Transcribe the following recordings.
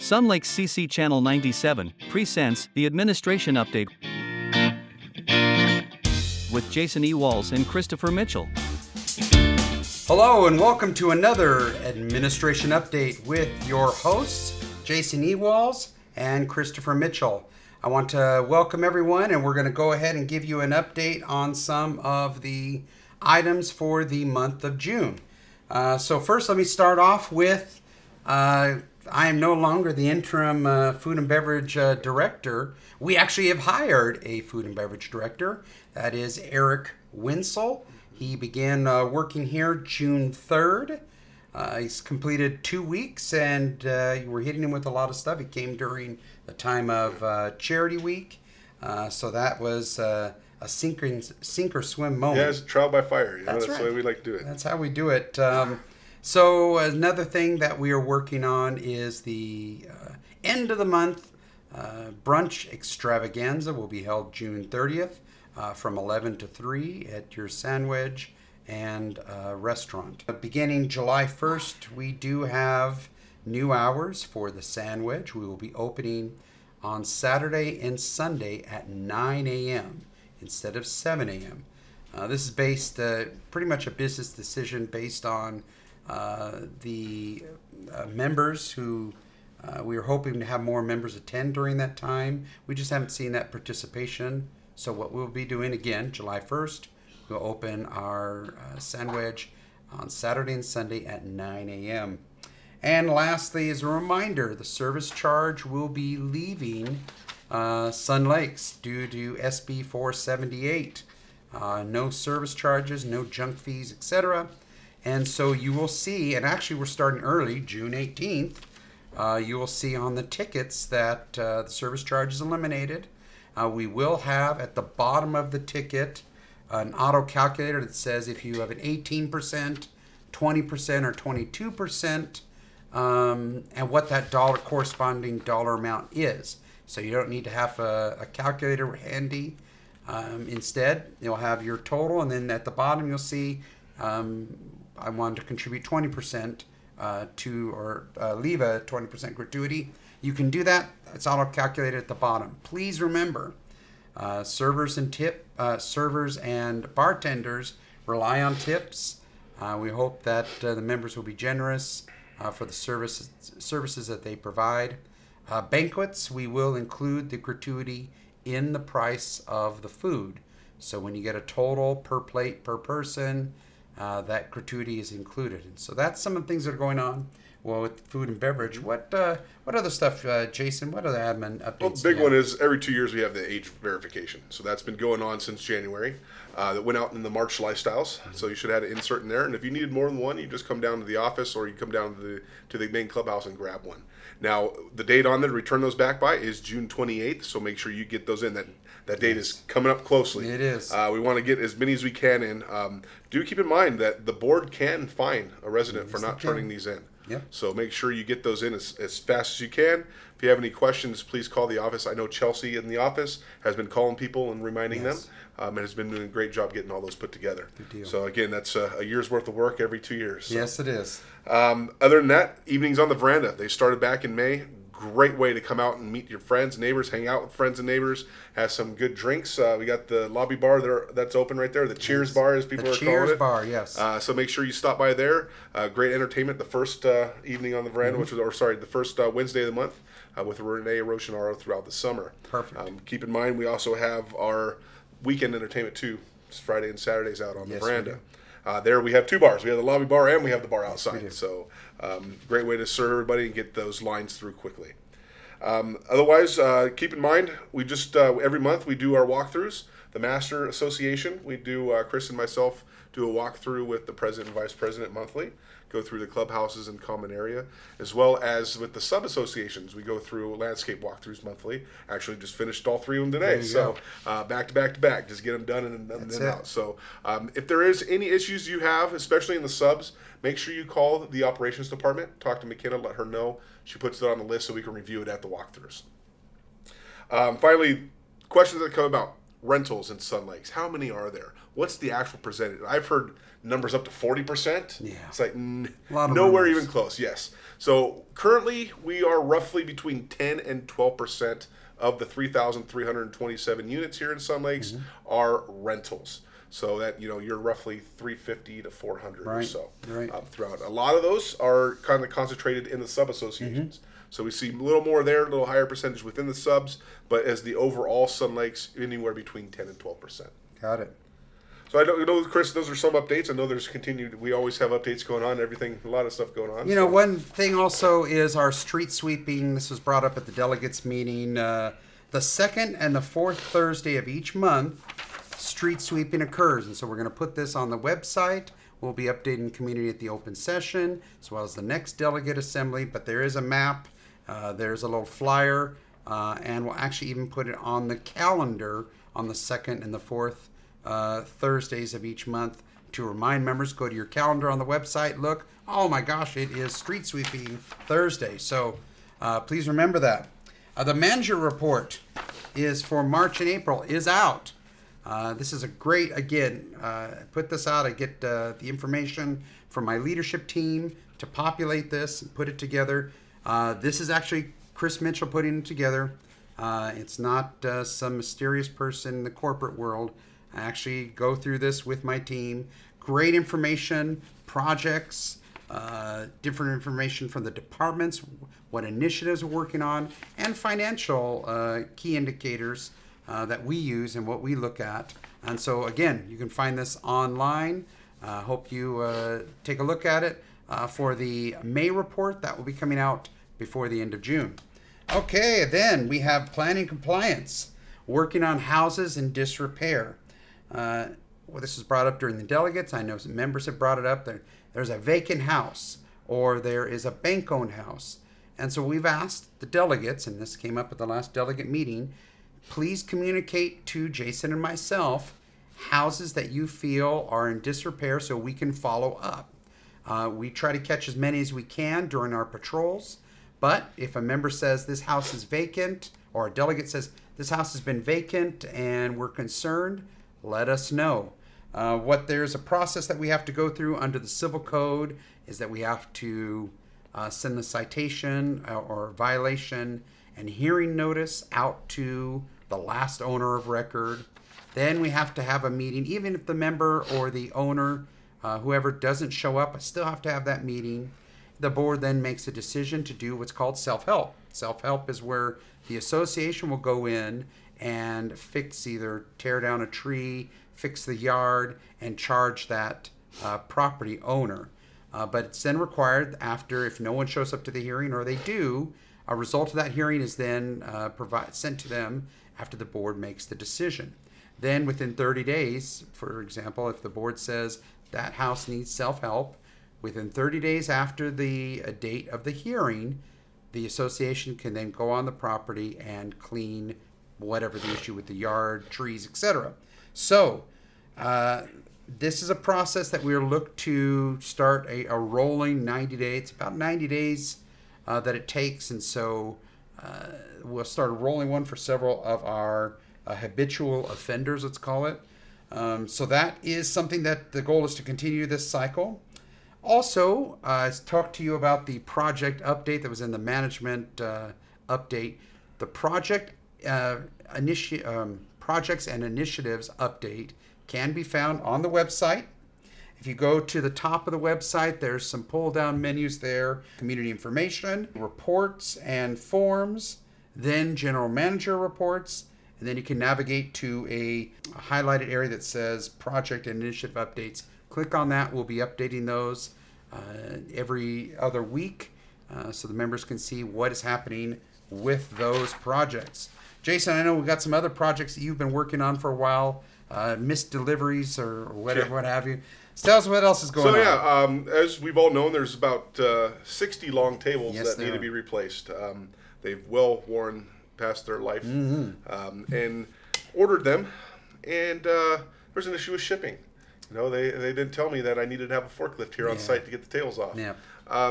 Sun Lake CC Channel 97 presents the Administration Update with Jason E. Walls and Christopher Mitchell. Hello and welcome to another Administration Update with your hosts, Jason E. Walls and Christopher Mitchell. I want to welcome everyone, and we're going to go ahead and give you an update on some of the items for the month of June. So first, let me start off with I am no longer the interim food and beverage director. We actually have hired a food and beverage director. That is Eric Winsel. He began working here June 3rd. He's completed 2 weeks, and we're hitting him with a lot of stuff. He came during the time of Charity Week, so that was a sink or swim moment. Yeah, it's trial by fire. That's right. the way we like to do it. That's how we do it. So another thing that we are working on is the end of the month brunch extravaganza will be held June 30th from 11 to 3 at your Sandwich and restaurant. Beginning July 1st, we do have new hours for the Sandwich. We will be opening on Saturday and Sunday at 9 a.m. instead of 7 a.m. This is based pretty much a business decision based on the members who we are hoping to have more members attend during that time. We just haven't seen that participation. So what we'll be doing again, July 1st, we'll open our Sandwich on Saturday and Sunday at 9 a.m. And lastly, as a reminder, the service charge will be leaving Sun Lakes due to SB 478. No service charges, no junk fees, etc. And so you will see, and actually we're starting early, June 18th, you will see on the tickets that the service charge is eliminated. We will have at the bottom of the ticket an auto calculator that says if you have an 18%, 20%, or 22%, and what that corresponding dollar amount is. So you don't need to have a calculator handy. Instead, you'll have your total, and then at the bottom you'll see I wanted to contribute 20% leave a 20% gratuity. You can do that. It's auto calculated at the bottom. Please remember, servers and bartenders rely on tips. We hope that the members will be generous for the services that they provide. Banquets, we will include the gratuity in the price of the food. So when you get a total per plate per person, that gratuity is included. And so that's some of the things that are going on with food and beverage. What other stuff, Jason? What other admin updates? Well, the big one is every 2 years we have the age verification. So that's been going on since January. That went out in the March lifestyles. So you should have an insert in there. And if you needed more than one, you just come down to the office or you come down to the main clubhouse and grab one. Now, the date on there to return those back by is June 28th. So make sure you get those in. That date is coming up closely. It is. We want to get as many as we can in. Do keep in mind that the board can fine a resident for not turning these in. Yep. So make sure you get those in as fast as you can. If you have any questions, please call the office. I know Chelsea in the office has been calling people and reminding them, and has been doing a great job getting all those put together. Good deal. So again, that's a year's worth of work every 2 years. So. Yes, it is. Other than that, evenings on the veranda. They started back in May. Great way to come out and meet your friends, neighbors, hang out with friends and neighbors, have some good drinks. We got the lobby bar there that's open right there, the Cheers bar as people are calling it. Cheers bar, yes. So make sure you stop by there. Great entertainment the first evening on the veranda, the first Wednesday of the month with Renee Rochinaro throughout the summer. Perfect. Keep in mind we also have our weekend entertainment too. It's Friday and Saturdays out on the veranda. There we have two bars. We have the lobby bar and we have the bar outside. Yes, so great way to serve everybody and get those lines through quickly. Otherwise, keep in mind, we just every month we do our walkthroughs. The Master Association, we do, Chris and myself do a walkthrough with the president and vice president monthly, go through the clubhouses and common area, as well as with the sub-associations. We go through landscape walkthroughs monthly. Actually just finished all three of them today. So back to back to back, just get them done and then out. So if there is any issues you have, especially in the subs, make sure you call the operations department, talk to McKenna, let her know. She puts it on the list so we can review it at the walkthroughs. Finally, questions that come about. rentals in Sun Lakes. How many are there? What's the actual percentage? I've heard numbers up to 40%. Yeah. It's like A lot of nowhere rumors. even close. Yes. So currently we are roughly between 10 and 12% of the 3,327 units here in Sun Lakes are rentals. So that, you're roughly 350 to 400 or Right, so right. throughout. A lot of those are kind of concentrated in the sub-associations. So we see a little more there, a little higher percentage within the subs, but as the overall Sun Lakes, anywhere between 10 and 12%. Got it. So I know, Chris, those are some updates. I know there's continued. We always have updates going on. Everything, a lot of stuff going on. One thing also is our street sweeping. This was brought up at the delegates meeting. The second and the fourth Thursday of each month, street sweeping occurs. And so we're going to put this on the website. We'll be updating community at the open session, as well as the next delegate assembly. But there is a map. There's a little flyer. And we'll actually even put it on the calendar on the second and the fourth Thursdays of each month to remind members. Go to your calendar on the website, look, oh my gosh, it is street sweeping Thursday. So please remember that. The manager report is for March and April is out. This is a great, again, put this out. I get the information from my leadership team to populate this and put it together. This is actually Chris Mitchell putting it together. It's not some mysterious person in the corporate world. I actually go through this with my team. Great information, projects, different information from the departments, what initiatives we're working on, and financial key indicators that we use and what we look at. And so, again, you can find this online. Hope you take a look at it for the May report. That will be coming out before the end of June. Okay, then we have planning compliance, working on houses in disrepair. This was brought up during the delegates. I know some members have brought it up. There's a vacant house or there is a bank-owned house. And so we've asked the delegates, and this came up at the last delegate meeting, please communicate to Jason and myself houses that you feel are in disrepair so we can follow up. We try to catch as many as we can during our patrols, but if a member says this house is vacant, or a delegate says this house has been vacant and we're concerned, let us know. There's a process that we have to go through under the civil code is that we have to send the citation or violation and hearing notice out to the last owner of record. Then we have to have a meeting, even if the member or the owner, whoever doesn't show up, I still have to have that meeting. The board then makes a decision to do what's called self-help. Self-help is where the association will go in and either tear down a tree, fix the yard, and charge that property owner. But it's then required after, if no one shows up to the hearing, or they do, a result of that hearing is then sent to them after the board makes the decision. Then within 30 days, for example, if the board says that house needs self-help, within 30 days after the date of the hearing, the association can then go on the property and clean whatever the issue with the yard, trees, etc. So this is a process that we'll look to start a rolling 90 days. It's about 90 days that it takes, and so we'll start a rolling one for several of our habitual offenders, let's call it. So that is something that the goal is to continue this cycle. Also, I talked to you about the project update that was in the management update. The projects and initiatives update can be found on the website. If you go to the top of the website, there's some pull-down menus there, community information, reports and forms, then general manager reports, and then you can navigate to a highlighted area that says project and initiative updates. Click on that. We'll be updating those every other week so the members can see what is happening with those projects. Jason, I know we've got some other projects that you've been working on for a while, missed deliveries or whatever, what have you. So tell us what else is going on. So as we've all known, there's about 60 long tables that need to be replaced. They've well worn past their life, and ordered them, and there's an issue with shipping. They did tell me that I needed to have a forklift here on site to get the tables off. Yeah.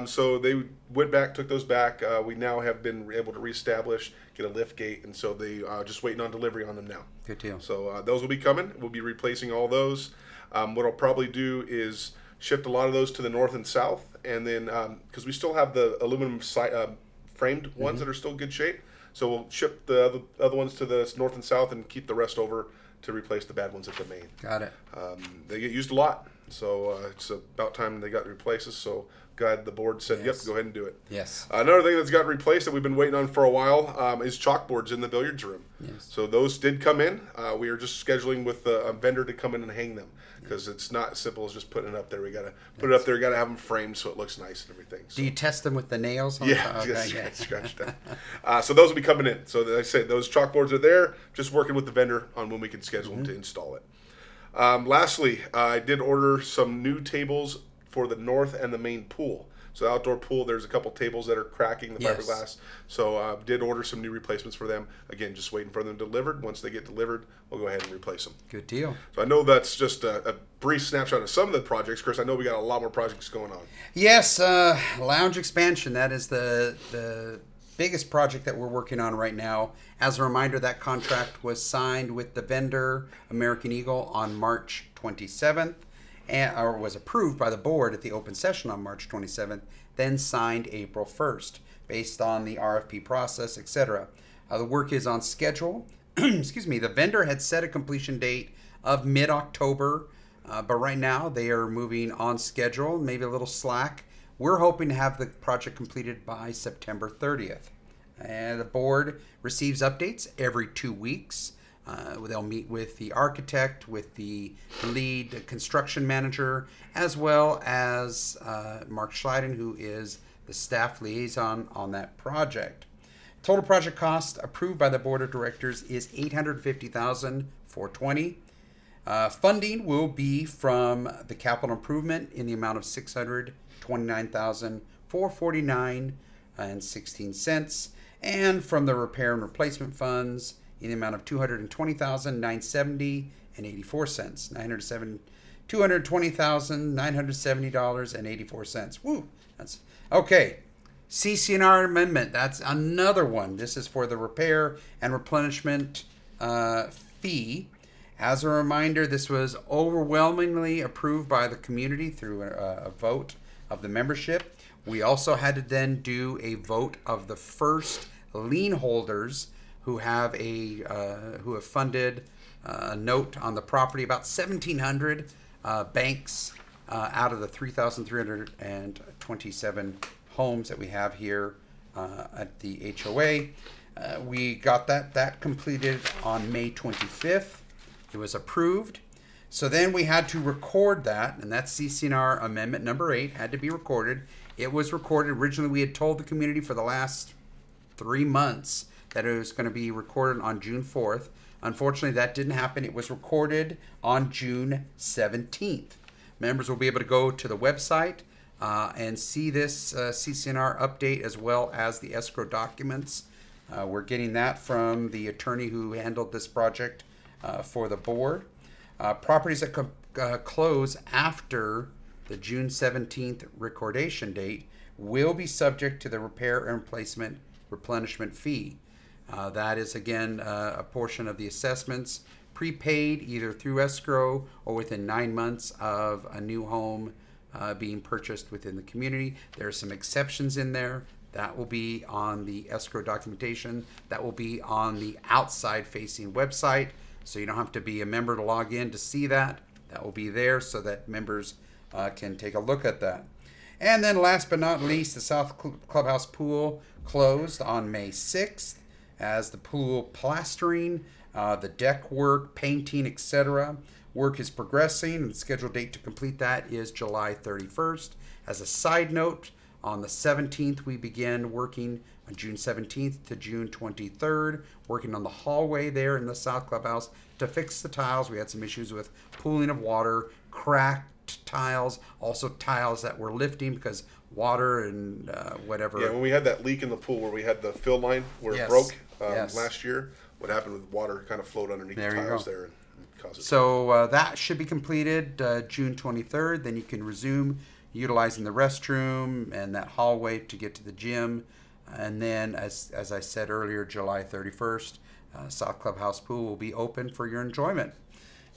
So they went back, took those back. We now have been able to reestablish, get a lift gate, and so they just waiting on delivery on them now. Good deal. So those will be coming. We'll be replacing all those. What I'll probably do is shift a lot of those to the north and south, and then because we still have the aluminum framed ones that are still in good shape, so we'll ship the other ones to the north and south and keep the rest over to replace the bad ones at the main. Got it. They get used a lot, so it's about time they got replaces. So glad the board said, Yes. yep, go ahead and do it. Yes. Another thing that's got replaced that we've been waiting on for a while is chalkboards in the billiards room. Yes. So those did come in. We are just scheduling with a vendor to come in and hang them because it's not as simple as just putting it up there. We got to put it up there. Got to have them framed so it looks nice and everything. So. Do you test them with the nails? On Yeah, the just okay, scratch that. So those will be coming in. So like I said, those chalkboards are there. Just working with the vendor on when we can schedule them to install it. Lastly, I did order some new tables for the north and the main pool. So the outdoor pool, there's a couple tables that are cracking the Yes. fiberglass. So did order some new replacements for them. Again, just waiting for them delivered. Once they get delivered, we'll go ahead and replace them. Good deal. So I know that's just a brief snapshot of some of the projects. Chris, I know we got a lot more projects going on. Yes, lounge expansion. That is the biggest project that we're working on right now. As a reminder, that contract was signed with the vendor, American Eagle, on March 27th, or was approved by the board at the open session on March 27th, then signed April 1st, based on the RFP process, etc. The work is on schedule. Excuse me. The vendor had set a completion date of mid-October, but right now they are moving on schedule, maybe a little slack. We're hoping to have the project completed by September 30th. And the board receives updates every 2 weeks. They'll meet with the architect, with the lead construction manager, as well as Mark Schleiden, who is the staff liaison on that project. Total project cost approved by the board of directors is $850,420. Funding will be from the capital improvement in the amount of $629,449.16, and from the repair and replacement funds in the amount of $220,970.84. $220,970.84. Woo! That's okay. CC&R amendment. That's another one. This is for the repair and replenishment fee. As a reminder, this was overwhelmingly approved by the community through a vote of the membership. We also had to then do a vote of the first lien holders who have funded a note on the property, about 1,700 banks out of the 3,327 homes that we have here at the HOA. We got that completed on May 25th. It was approved. So then we had to record that, and that's CC&R Amendment number 8 had to be recorded. It was recorded. Originally, we had told the community for the last 3 months that it was going to be recorded on June 4th. Unfortunately, that didn't happen. It was recorded on June 17th. Members will be able to go to the website and see this CC&R update as well as the escrow documents. We're getting that from the attorney who handled this project for the board. Properties that close after the June 17th recordation date will be subject to the repair and replacement replenishment fee. That is, again, a portion of the assessments prepaid either through escrow or within 9 months of a new home being purchased within the community. There are some exceptions in there. That will be on the escrow documentation. That will be on the outside-facing website, so you don't have to be a member to log in to see that. That will be there so that members can take a look at that. And then last but not least, the South Clubhouse Pool closed on May 6th as the pool plastering, the deck work, painting, etc. Work is progressing, and the scheduled date to complete that is July 31st. As a side note, on the 17th, we begin working on June 17th to June 23rd, working on the hallway there in the South Clubhouse to fix the tiles. We had some issues with pooling of water, cracked tiles, also tiles that were lifting because water and whatever. Yeah, when we had that leak in the pool where we had the fill line where Yes. it broke Yes. last year, what happened with water kind of flowed underneath There the you tiles go. there and caused it. So that should be completed June 23rd. Then you can resume utilizing the restroom and that hallway to get to the gym. And then, as I said earlier, July 31st, South Clubhouse Pool will be open for your enjoyment.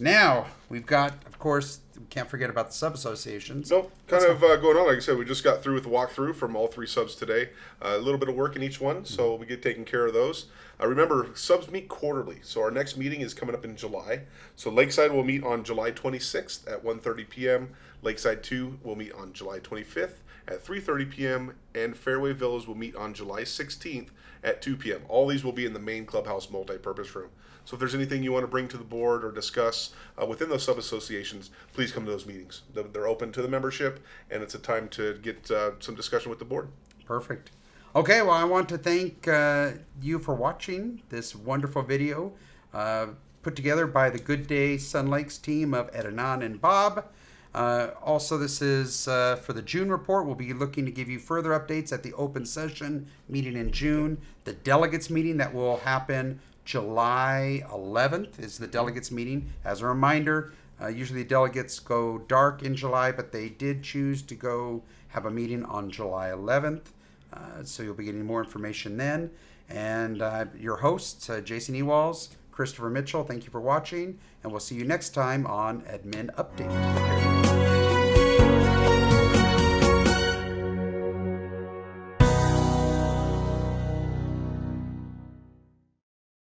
Now, we've got, of course, we can't forget about the sub-associations. No, going on. Like I said, we just got through with the walkthrough from all 3 subs today. A little bit of work in each one, so we get taking care of those. Remember, subs meet quarterly, so our next meeting is coming up in July. So Lakeside will meet on July 26th at 1:30 p.m. Lakeside 2 will meet on July 25th at 3:30 p.m. and Fairway Villas will meet on July 16th at 2 p.m. All these will be in the main clubhouse multi-purpose room. So if there's anything you want to bring to the board or discuss within those sub-associations, please come to those meetings. They're open to the membership, and it's a time to get some discussion with the board. Perfect. Okay, well, I want to thank you for watching this wonderful video put together by the Good Day Sun Lakes team of Ed Anan and Bob. Also, this is for the June report. We'll be looking to give you further updates at the open session meeting in June. The delegates meeting that will happen July 11th is the delegates meeting. As a reminder, usually delegates go dark in July, but they did choose to go have a meeting on July 11th. So you'll be getting more information then. And your hosts, Jason Ewalls, Christopher Mitchell, thank you for watching. And we'll see you next time on Admin Update.